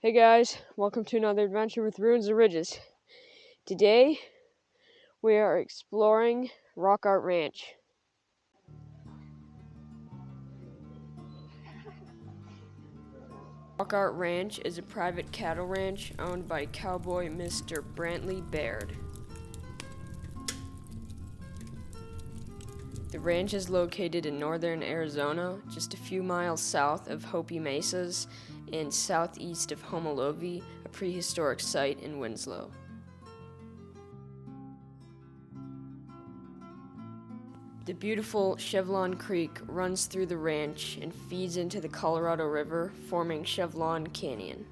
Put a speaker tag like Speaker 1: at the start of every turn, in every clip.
Speaker 1: Hey guys, welcome to another adventure with Ruins and Ridges. Today, we are exploring Rock Art Ranch. Rock Art Ranch is a private cattle ranch owned by cowboy Mr. Brantley Baird. The ranch is located in northern Arizona, just a few miles south of Hopi Mesas and southeast of Homolovi, a prehistoric site in Winslow. The beautiful Chevelon Creek runs through the ranch and feeds into the Colorado River, forming Chevelon Canyon.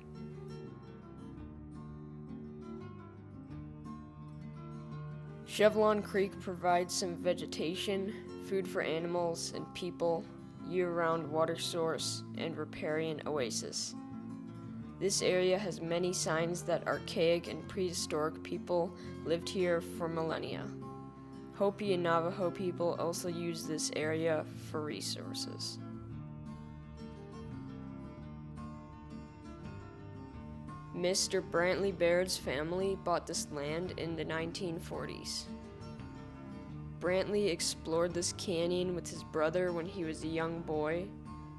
Speaker 1: Chevelon Creek provides some vegetation, food for animals and people, year-round water source, and riparian oasis. This area has many signs that archaic and prehistoric people lived here for millennia. Hopi and Navajo people also use this area for resources. Mr. Brantley Baird's family bought this land in the 1940s. Brantley explored this canyon with his brother when he was a young boy.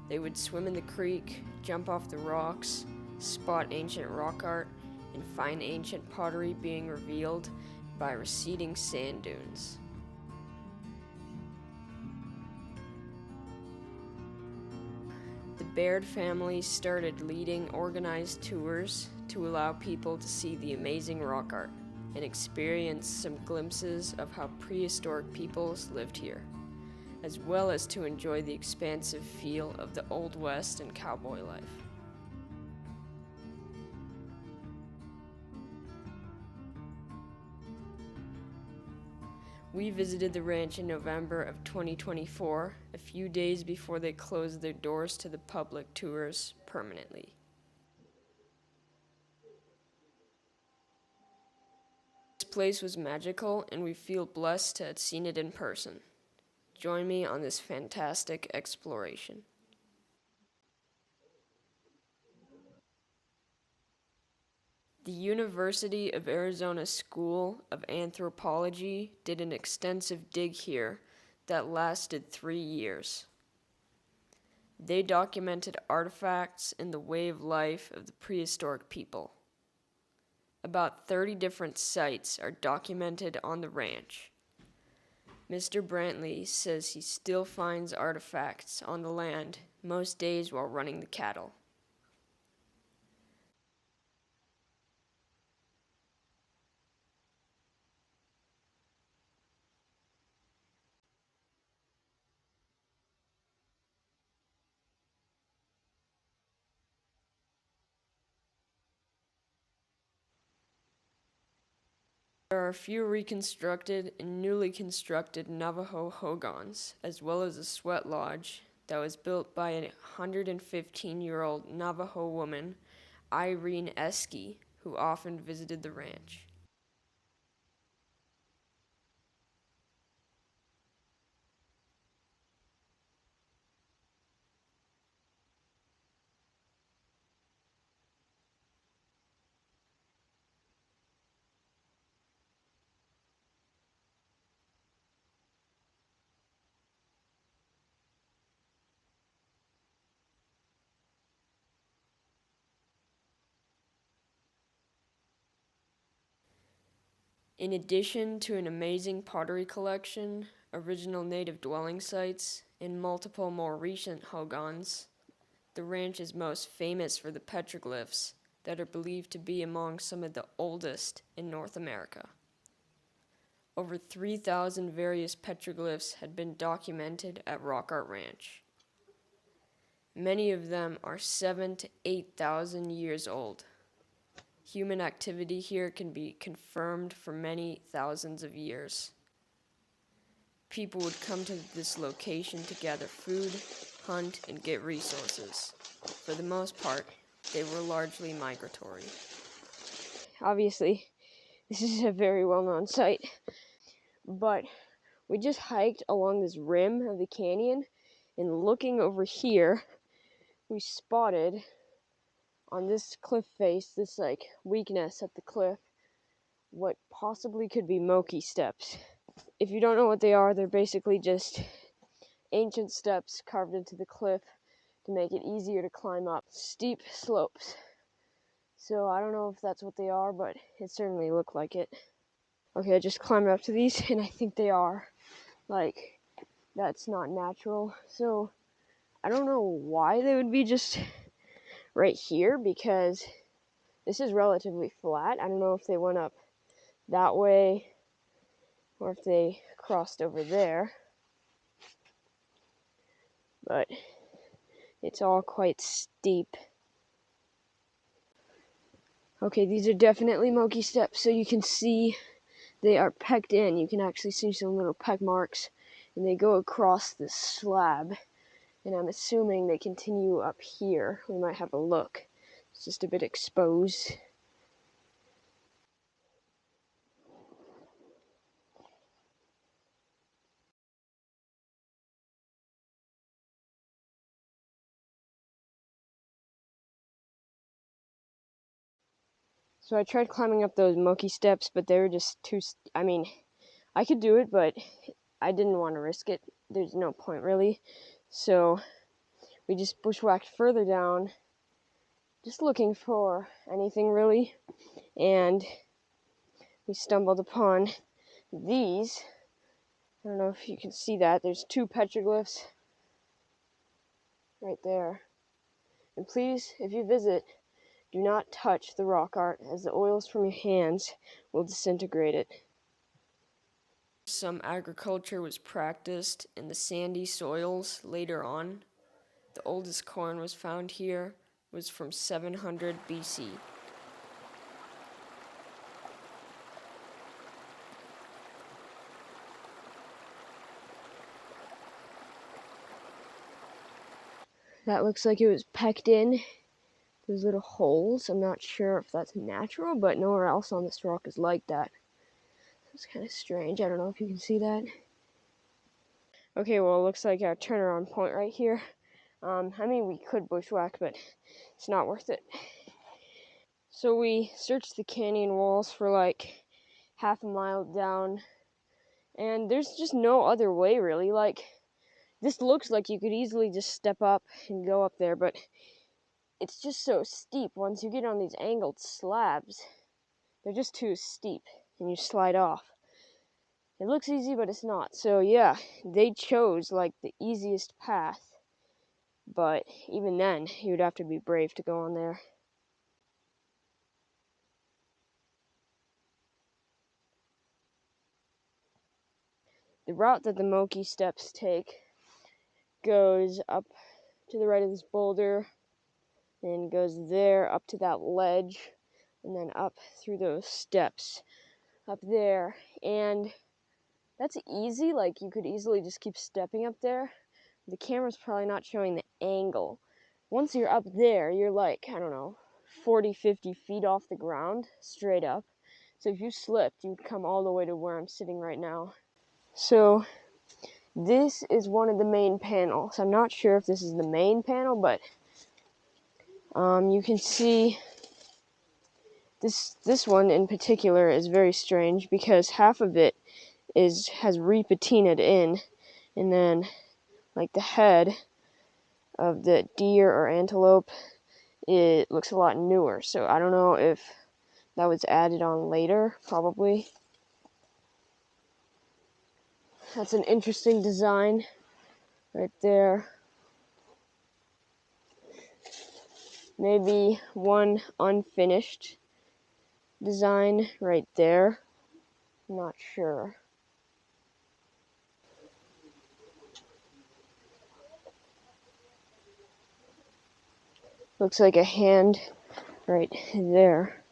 Speaker 1: They would swim in the creek, jump off the rocks, spot ancient rock art, and find ancient pottery being revealed by receding sand dunes. The Baird family started leading organized tours to allow people to see the amazing rock art and experience some glimpses of how prehistoric peoples lived here, as well as to enjoy the expansive feel of the Old West and cowboy life. We visited the ranch in November of 2024, a few days before they closed their doors to the public tours permanently. This place was magical, and we feel blessed to have seen it in person. Join me on this fantastic exploration. The University of Arizona School of Anthropology did an extensive dig here that lasted 3 years. They documented artifacts in the way of life of the prehistoric people. About 30 different sites are documented on the ranch. Mr. Brantley says he still finds artifacts on the land most days while running the cattle. There are a few reconstructed and newly constructed Navajo hogans, as well as a sweat lodge that was built by a 115-year-old Navajo woman, Irene Esky, who often visited the ranch. In addition to an amazing pottery collection, original native dwelling sites, and multiple more recent hogans, the ranch is most famous for the petroglyphs that are believed to be among some of the oldest in North America. Over 3,000 various petroglyphs had been documented at Rock Art Ranch. Many of them are 7,000 to 8,000 years old. Human activity here can be confirmed for many thousands of years. People would come to this location to gather food, hunt, and get resources. For the most part, they were largely migratory. Obviously, this is a very well-known site, but we just hiked along this rim of the canyon, and looking over here, we spotted on this cliff face, this like weakness at the cliff, what possibly could be Moki steps. If you don't know what they are, they're basically just ancient steps carved into the cliff to make it easier to climb up steep slopes. So I don't know if that's what they are, but it certainly looked like it. Okay, I just climbed up to these, and I think they are. Like, that's not natural. So I don't know why they would be just right here, because this is relatively flat. I don't know if they went up that way or if they crossed over there, but it's all quite steep. Okay, these are definitely Moki steps, so you can see they are pecked in. You can actually see some little peck marks, and they go across this slab, and I'm assuming they continue up here. We might have a look. It's just a bit exposed. So I tried climbing up those Moki steps, but they were just too, I mean, I could do it, but I didn't want to risk it. There's no point really. So we just bushwhacked further down, just looking for anything really, and we stumbled upon these. I don't know if you can see that. There's 2 petroglyphs right there. And please, if you visit, do not touch the rock art, as the oils from your hands will disintegrate it. Some agriculture was practiced in the sandy soils later on. The oldest corn was found here was from 700 BC. That looks like it was pecked in, those little holes. I'm not sure if that's natural, but nowhere else on this rock is like that. It's kind of strange. I don't know if you can see that. Okay, well, it looks like our turnaround point right here. I mean, we could bushwhack, but it's not worth it. So we searched the canyon walls for like half a mile down, and there's just no other way really. Like, this looks like you could easily just step up and go up there, but it's just so steep. Once you get on these angled slabs, they're just too steep, and you slide off. It looks easy, but it's not. So yeah, they chose like the easiest path, but even then, you'd have to be brave to go on there. The route that the Moki steps take goes up to the right of this boulder, and goes there up to that ledge, and then up through those steps up there. And that's easy. Like, you could easily just keep stepping up there. The camera's probably not showing the angle. Once you're up there, you're like, I don't know, 40, 50 feet off the ground, straight up. So if you slipped, you'd come all the way to where I'm sitting right now. So this is one of the main panels. I'm not sure if this is the main panel, but you can see this one in particular is very strange, because half of it has repatinaed in, and then like the head of the deer or antelope, it looks a lot newer. So I don't know if that was added on later, probably. That's an interesting design right there. Maybe one unfinished design right there. I'm not sure. Looks like a hand right there.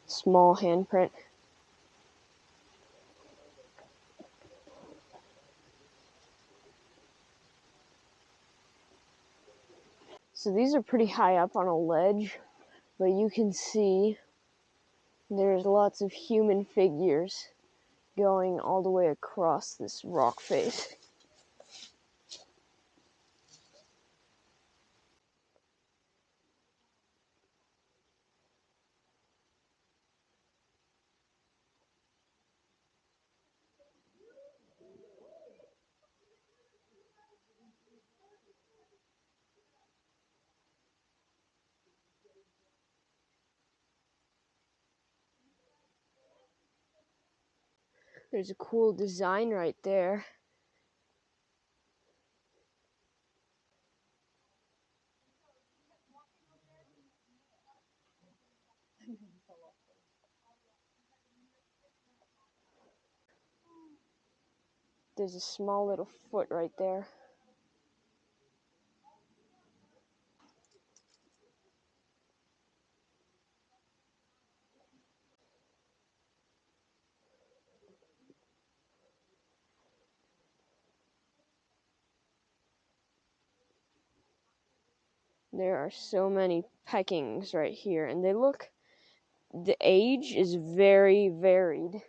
Speaker 1: Small handprint. So these are pretty high up on a ledge, but you can see there's lots of human figures going all the way across this rock face. There's a cool design right there. There's a small little foot right there. There are so many peckings right here, and the age is very varied.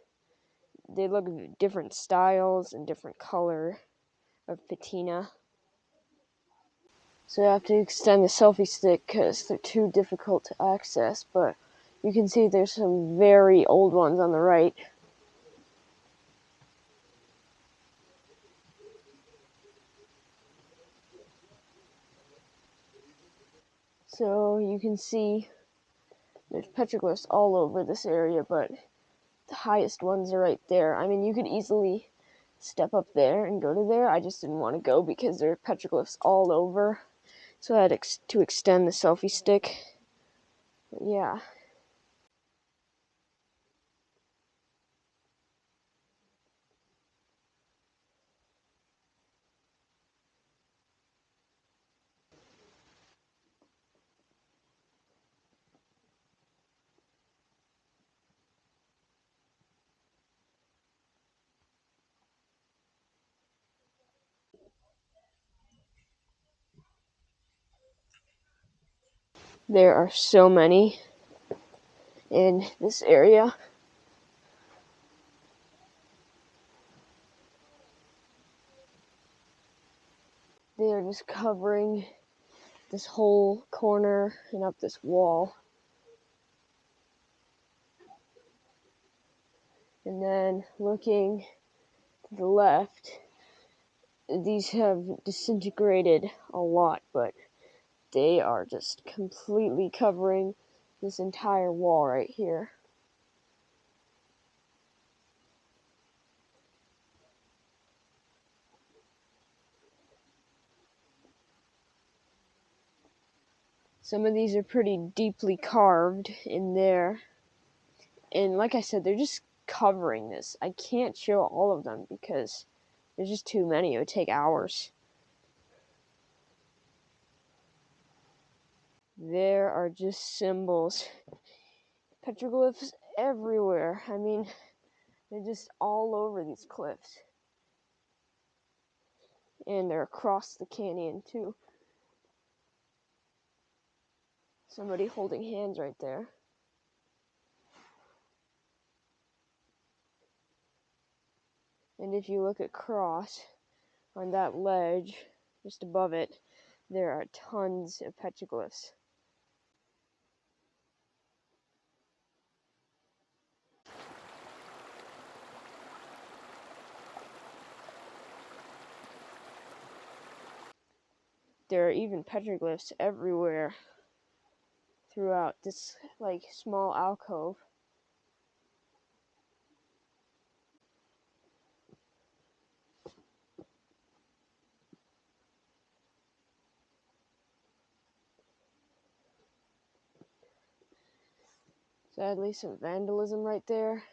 Speaker 1: They look different styles and different color of patina. So I have to extend the selfie stick because they're too difficult to access, but you can see there's some very old ones on the right. So you can see there's petroglyphs all over this area, but the highest ones are right there. I mean, you could easily step up there and go to there. I just didn't want to go because there are petroglyphs all over. So I had to extend the selfie stick. But yeah. There are so many in this area. They are just covering this whole corner and up this wall. And then looking to the left, these have disintegrated a lot, but they are just completely covering this entire wall right here. Some of these are pretty deeply carved in there. And like I said, they're just covering this. I can't show all of them because there's just too many. It would take hours. There are just symbols. Petroglyphs everywhere. I mean, they're just all over these cliffs. And they're across the canyon, too. Somebody holding hands right there. And if you look across on that ledge, just above it, there are tons of petroglyphs. There are even petroglyphs everywhere throughout this small alcove. Sadly, some vandalism right there.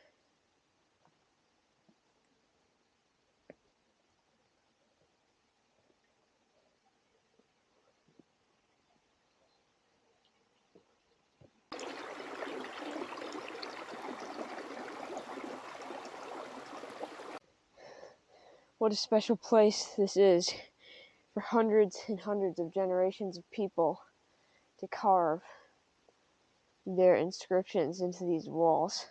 Speaker 1: What a special place this is for hundreds and hundreds of generations of people to carve their inscriptions into these walls.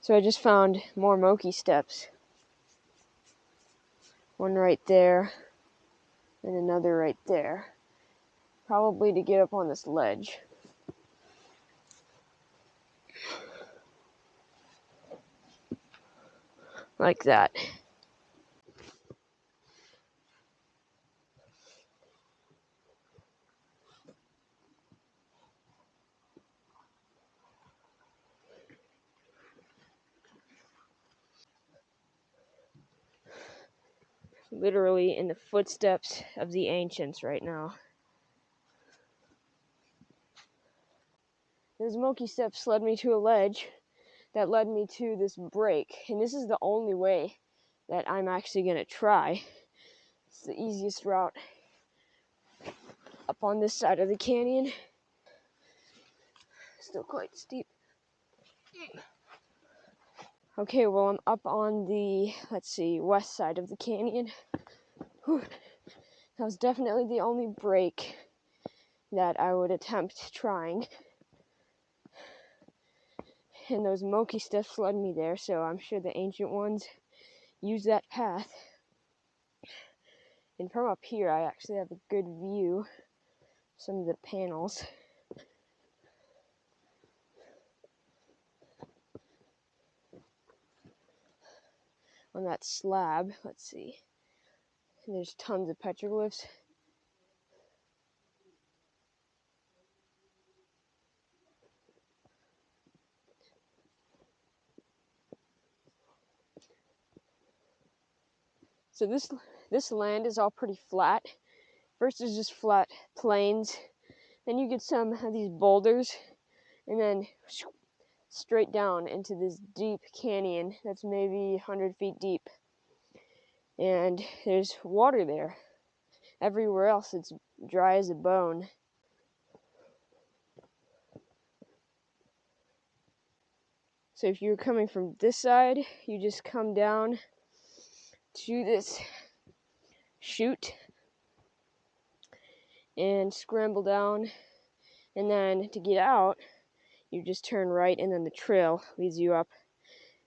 Speaker 1: So I just found more Moki steps. One right there, and another right there. Probably to get up on this ledge. Like that. Literally in the footsteps of the ancients right now. Those Moki steps led me to a ledge that led me to this break, and this is the only way that I'm actually going to try. It's the easiest route up on this side of the canyon. Still quite steep. Okay, well, I'm up on the, west side of the canyon. Whew. That was definitely the only break that I would attempt trying. And those Moki steps led me there, so I'm sure the ancient ones used that path. And from up here, I actually have a good view of some of the panels. On that slab, let's see. And there's tons of petroglyphs. So this land is all pretty flat. First is just flat plains. Then you get some of these boulders, and then straight down into this deep canyon that's maybe 100 feet deep. And there's water there. Everywhere else it's dry as a bone. So if you're coming from this side, you just come down to this chute and scramble down, and then to get out you just turn right, and then the trail leads you up.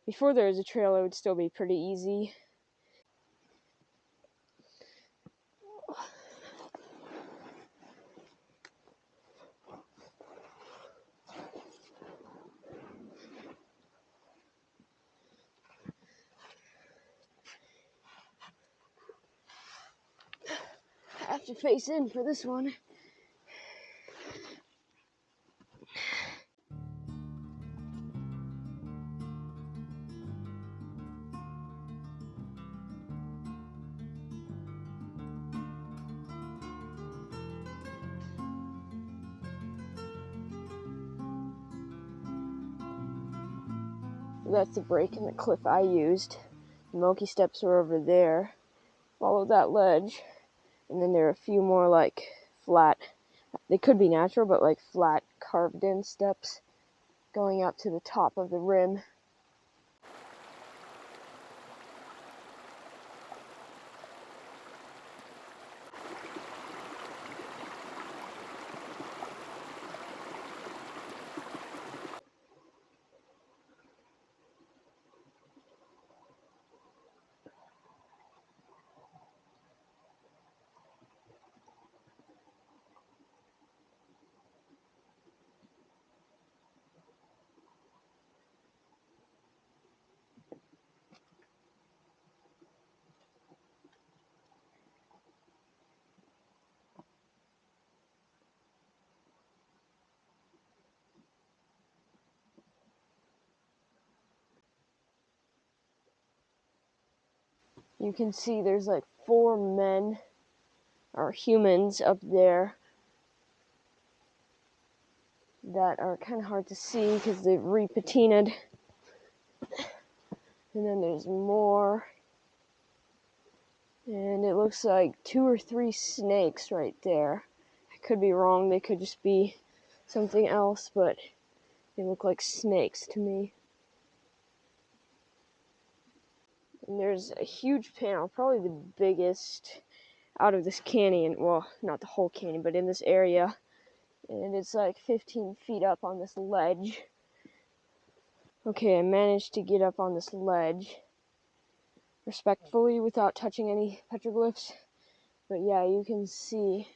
Speaker 1: Before there was a trail, it would still be pretty easy. I have to face in for this one. That's the break in the cliff I used. The Moki steps were over there. Follow that ledge, and then there are a few more like flat, they could be natural, but like flat carved in steps going up to the top of the rim. You can see there's like 4 men or humans up there that are kind of hard to see because they've repatinaed. And then there's more. And it looks like 2 or 3 snakes right there. I could be wrong, they could just be something else, but they look like snakes to me. And there's a huge panel, probably the biggest out of this canyon. Well, not the whole canyon, but in this area. And it's like 15 feet up on this ledge. Okay, I managed to get up on this ledge respectfully without touching any petroglyphs. But yeah, you can see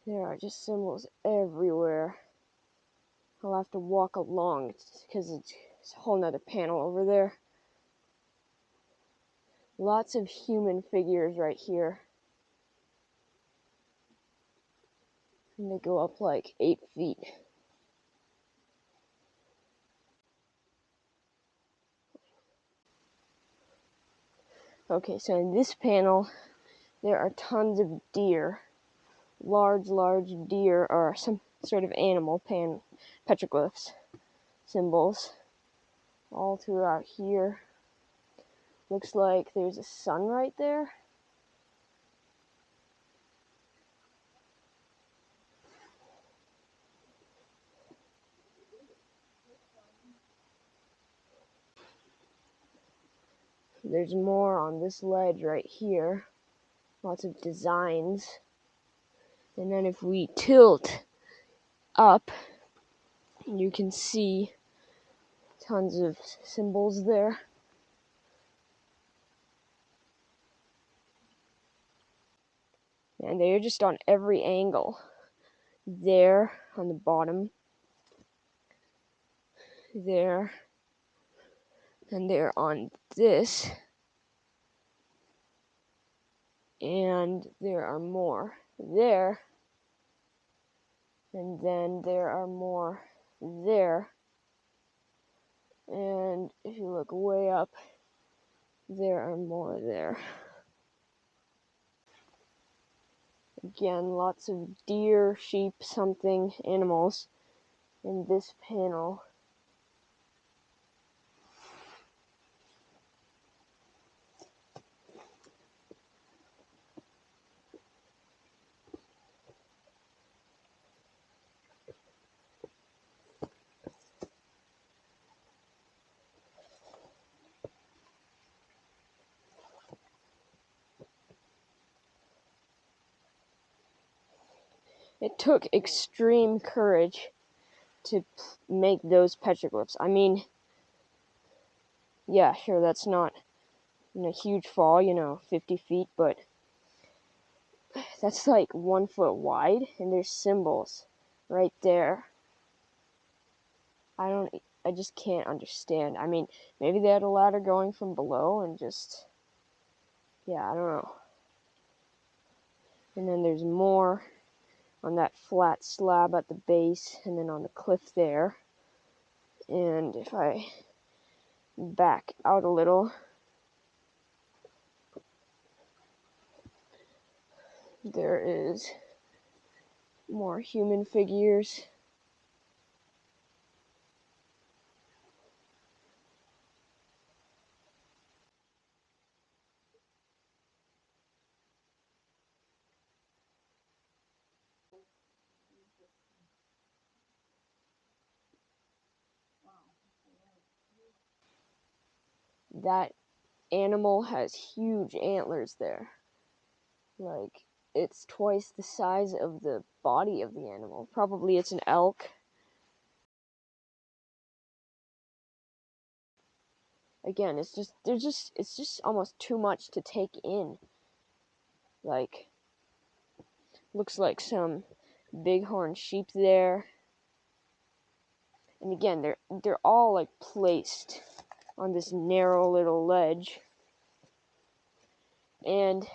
Speaker 1: there are just symbols everywhere. I'll have to walk along because it's a whole nother panel over there. Lots of human figures right here. And they go up like 8 feet. Okay, so in this panel, there are tons of deer. Large deer, or some sort of animal petroglyphs symbols all throughout here. Looks like there's a sun right there. There's more on this ledge right here. Lots of designs. And then if we tilt up, you can see tons of symbols there. And they're just on every angle. There on the bottom. There. And they're on this. And there are more there. And then there are more there. And if you look way up, there are more there. Again, lots of deer, sheep, something, animals in this panel. It took extreme courage to make those petroglyphs. I mean, yeah, sure, that's not a huge fall, 50 feet, but that's like 1 foot wide, and there's symbols right there. I just can't understand. I mean, maybe they had a ladder going from below and just, yeah, I don't know. And then there's more on that flat slab at the base, and then on the cliff there. And if I back out a little, there is more human figures. That animal has huge antlers there. Like, it's twice the size of the body of the animal. Probably it's an elk. Again, it's just almost too much to take in. Like, looks like some bighorn sheep there. And again, they're all like placed on this narrow little ledge. And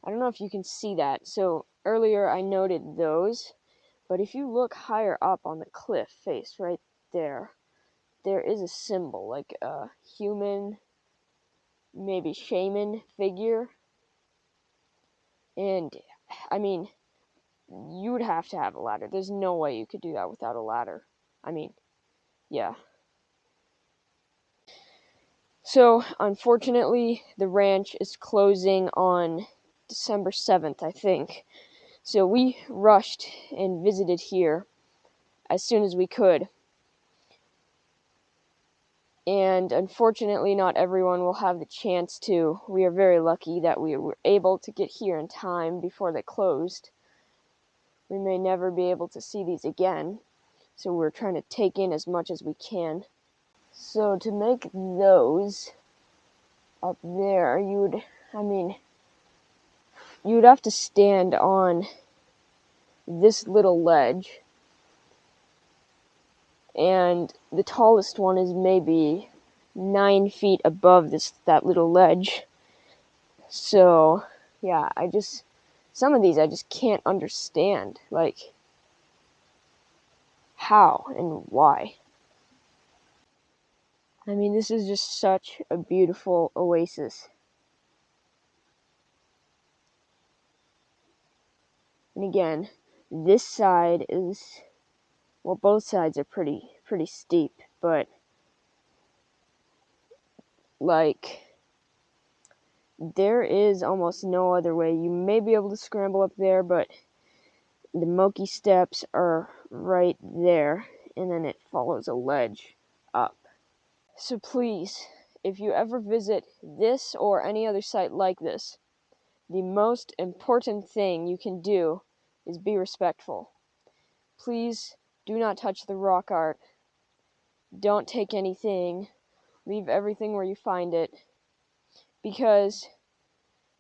Speaker 1: I don't know if you can see that. So earlier I noted those, but if you look higher up on the cliff face right there, there is a symbol, like a human, maybe shaman figure. And I mean, you would have to have a ladder. There's no way you could do that without a ladder. I mean, yeah. So, unfortunately, the ranch is closing on December 7th, I think. So we rushed and visited here as soon as we could. And unfortunately, not everyone will have the chance to. We are very lucky that we were able to get here in time before they closed. We may never be able to see these again, so we're trying to take in as much as we can. So to make those up there, you'd have to stand on this little ledge, and the tallest one is maybe 9 feet above that little ledge. So yeah, some of these I just can't understand, like how and why. I mean, this is just such a beautiful oasis. And again, this side is, well, both sides are pretty steep, but like there is almost no other way. You may be able to scramble up there, but the Moki steps are right there, and then it follows a ledge up. So please, if you ever visit this or any other site like this, the most important thing you can do is be respectful. Please do not touch the rock art. Don't take anything. Leave everything where you find it, because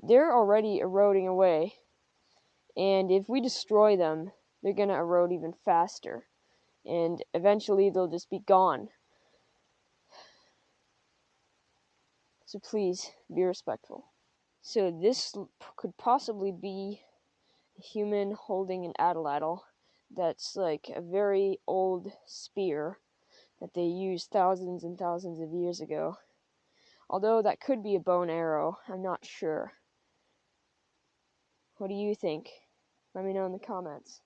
Speaker 1: they're already eroding away, and if we destroy them, they're going to erode even faster, and eventually they'll just be gone. So please, be respectful. So this could possibly be a human holding an atlatl. That's like a very old spear that they used thousands and thousands of years ago. Although that could be a bow and arrow, I'm not sure. What do you think? Let me know in the comments.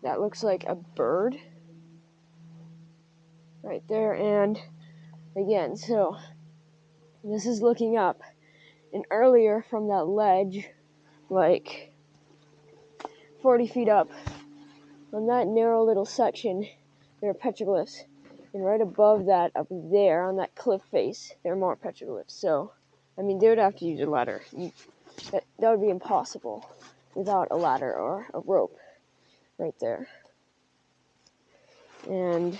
Speaker 1: That looks like a bird right there, and again, so this is looking up, and earlier from that ledge, like 40 feet up, on that narrow little section, there are petroglyphs, and right above that, up there, on that cliff face, there are more petroglyphs. So, I mean, they would have to use a ladder. That would be impossible without a ladder or a rope right there. And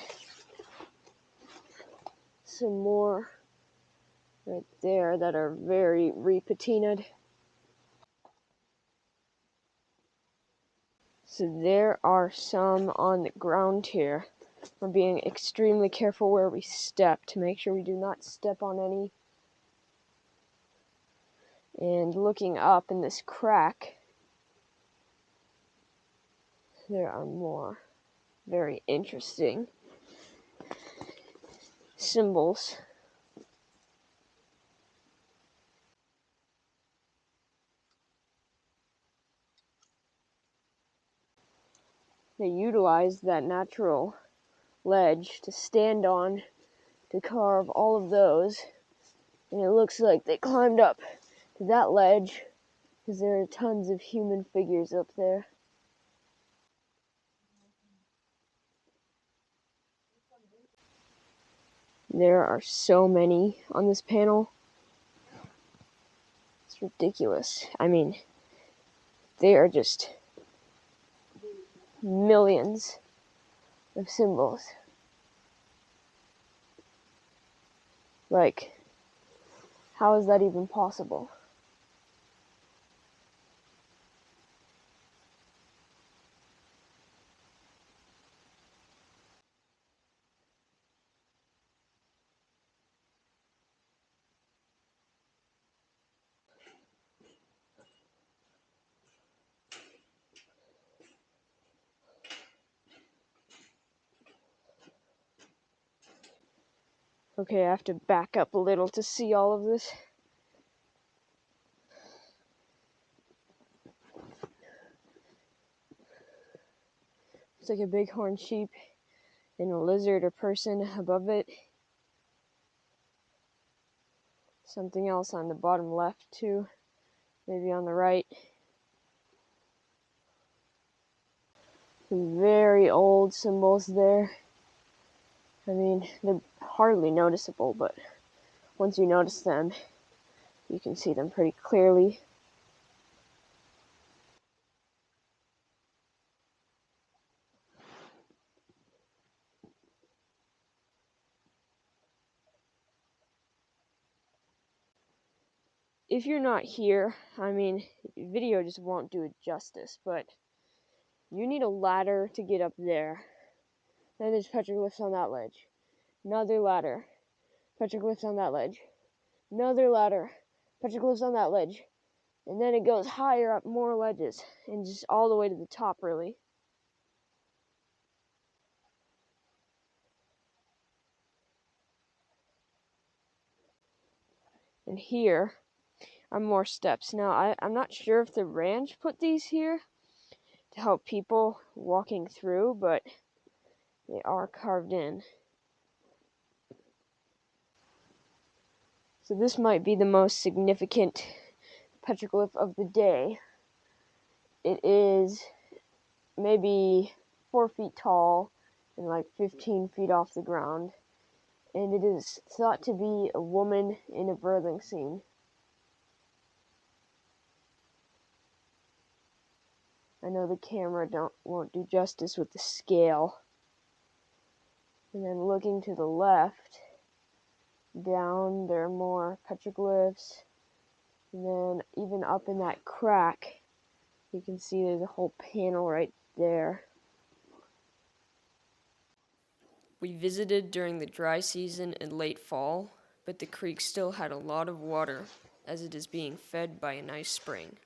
Speaker 1: some more right there that are very repatinaed. So there are some on the ground here. We're being extremely careful where we step to make sure we do not step on any. And looking up in this crack, there are more very interesting symbols. They utilized that natural ledge to stand on to carve all of those, and it looks like they climbed up to that ledge because there are tons of human figures up there. There are so many on this panel. It's ridiculous. I mean, they are just millions of symbols. Like, how is that even possible? Okay, I have to back up a little to see all of this. It's like a bighorn sheep and a lizard or person above it. Something else on the bottom left too, maybe on the right. Some very old symbols there. I mean, they're hardly noticeable, but once you notice them, you can see them pretty clearly. If you're not here, I mean, video just won't do it justice, but you need a ladder to get up there. Then there's petroglyphs on that ledge. Another ladder. Petroglyphs on that ledge. Another ladder. Petroglyphs on that ledge. And then it goes higher up, more ledges, and just all the way to the top, really. And here are more steps. Now, I'm not sure if the ranch put these here to help people walking through, but they are carved in. So this might be the most significant petroglyph of the day. It is maybe 4 feet tall and like 15 feet off the ground. And it is thought to be a woman in a birthing scene. I know the camera won't do justice with the scale. And then looking to the left, down there are more petroglyphs. And then even up in that crack, you can see there's a whole panel right there. We visited during the dry season in late fall, but the creek still had a lot of water, as it is being fed by a nice spring.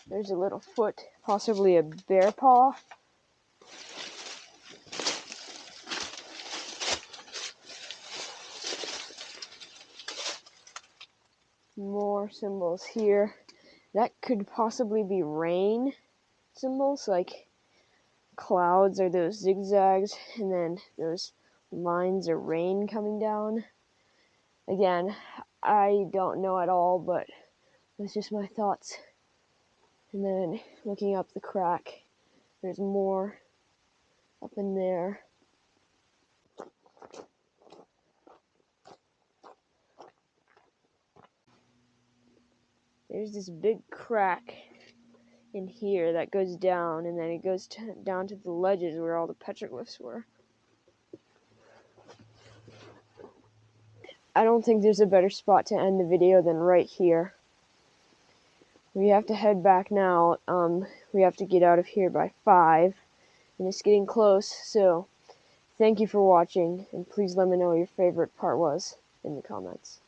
Speaker 1: There's a little foot, possibly a bear paw. More symbols here. That could possibly be rain symbols, like clouds are those zigzags, and then those lines are rain coming down. Again, I don't know at all, but it's just my thoughts. And then looking up the crack, there's more up in there. There's this big crack in here that goes down, and then it goes down to the ledges where all the petroglyphs were. I don't think there's a better spot to end the video than right here. We have to head back now. We have to get out of here by 5, and it's getting close, so thank you for watching, and please let me know what your favorite part was in the comments.